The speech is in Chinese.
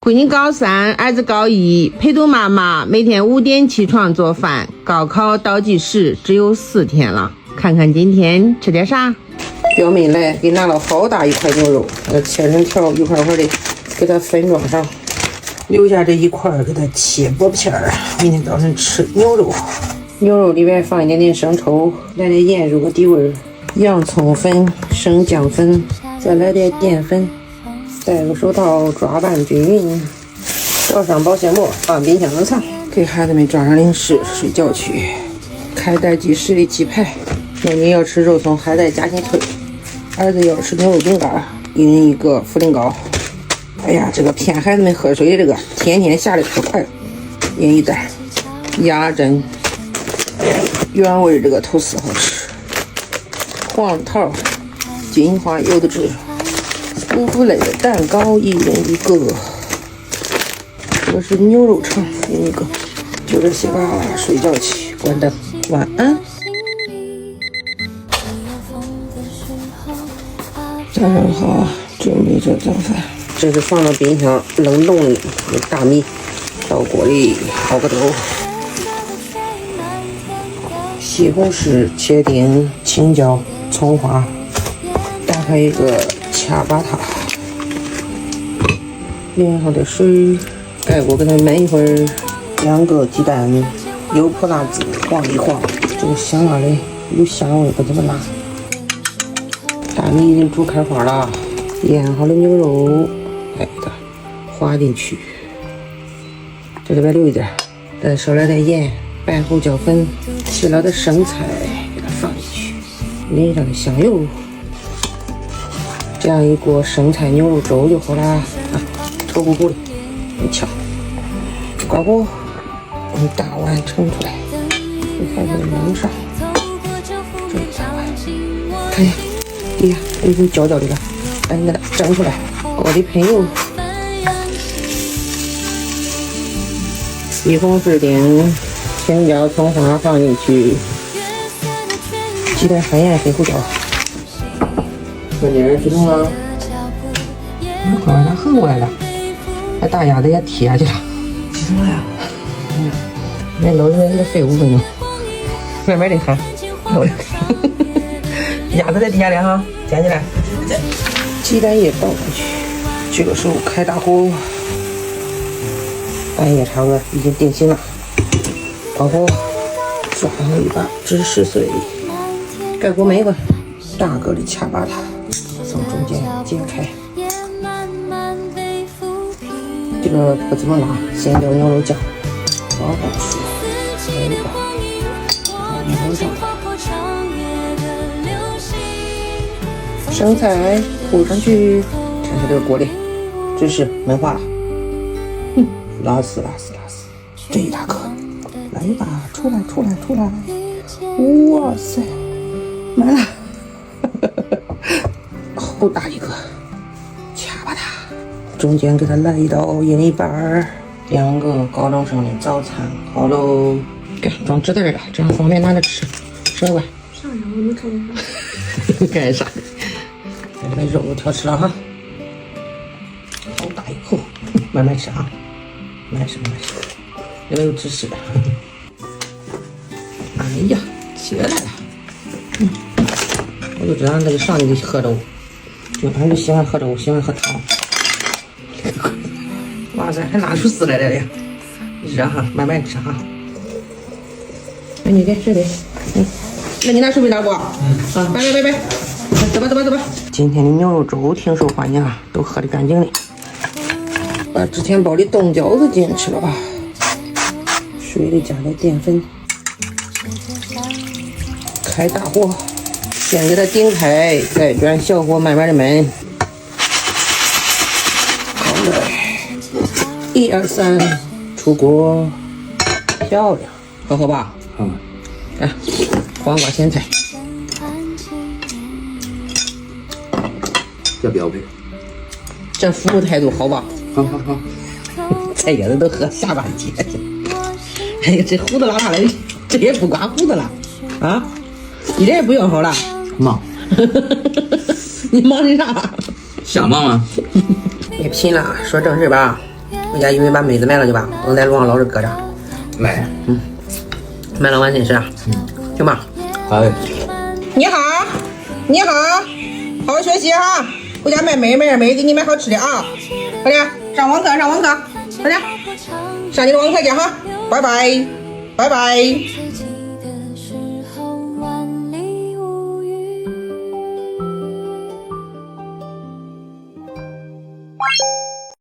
闺女高3，儿子高1，陪读妈妈每天5点起床做饭。高考倒计时只有4天了，看看今天吃点啥。表妹来给拿了好大一块牛肉，切成条，一块块的给它分装上，留下这一块给它切薄片儿，明天早晨吃牛肉。牛肉里边放一点点生抽，来点盐入个底味儿，洋葱粉、生姜粉，再来点淀粉。戴个手套抓拌均匀，罩上保鲜膜放冰箱冷藏。给孩子们装上零食睡觉去。开袋即食的鸡排，妹妹要吃肉松海带夹心脆，儿子要吃牛肉饼干，一人一个茯苓糕。哎呀，这个骗孩子们喝水的这个天天下的可快了。另一袋鸭胗，原味这个吐司好吃。黄桃，金华柚子汁。五福类的蛋糕，一人一个。这是牛肉肠，一人一个。就这些吧，睡觉去，关灯，晚安。早上好，准备做早饭。这是放到冰箱冷冻的大米，到锅里熬个粥。西红柿切丁，青椒、葱花。打开一个恰巴塔，淋上的水，盖锅给它焖一会儿。2个鸡蛋，油泼辣子晃一晃，这个香辣的有香味，不怎么辣。大米已经煮开花了，腌好的牛肉，给它滑进去，这里边留一点，再少来点盐，白胡椒粉，切了的生菜给它放进去，淋上的香油。这样一锅生菜牛肉粥就好了啊，稠乎乎的，很巧。挂锅，用大碗盛出来，给孩子们弄上。这一大碗，看一下，底下有一种焦焦的了，赶紧给它蒸出来。锅里喷油，西红柿丁、青椒、葱花放进去，挤点海盐、黑胡椒。这点激动了，快把它横过来了，把大鸭子也踢下去了。激动了呀！那老人得费5分钟，慢慢的喊。鸭子在底下了哈，捡起来。鸡蛋液倒进去，这个时候开大火，蛋液差不多已经定型了，关火，抓上一把芝士碎，盖锅焖一会儿。大个的恰巴塔。从中间揭开，这个不怎么辣，先调牛肉酱，放上去，来一个，牛肉酱，生菜铺上去，看看这个锅里，芝士焖化了，拉丝，这一大颗，来一把，出来，哇塞，满了。好大一个，恰巴塔，中间给它来一刀一人一半儿，2个高中生的早餐好喽，给装纸袋了，这样方便拿着吃。吃了吧？啥呀？我没看见啥。看见啥？这个肉挑吃了哈，好大一口，慢慢吃啊，慢吃。这个有芝士。哎呀，起来了。我就知道那个上你喝粥。俺就喜欢喝粥，喜欢喝汤。哇塞，还拿出丝来了呀！热哈，慢慢吃哈。那你给这里，那你拿手臂拿不？拜，走吧。今天的牛肉粥挺受欢迎啊，都喝得干净的。把之前包的冻饺子进去了啊，水里加点淀粉，开大火。先给它顶开，再转小火慢慢的焖。好嘞，1、2、3，出锅，漂亮，好吧？好。啊，黄瓜咸菜，这标配。这服务态度好吧？好。菜叶子都喝下半截去。哎呀，这胡子拉碴的，这也不刮胡子了啊？一点也不要好了。忙，你忙的啥？瞎忙吗？别贫了，说正事吧。回家因为把妹子买了就吧，不能在路上老是搁着。买。买了完寝室啊。行吧。好的。你好，你好，好好学习哈。回家买妹给你买好吃的啊。快点上网课，快点上你的网课去哈。拜拜，拜拜。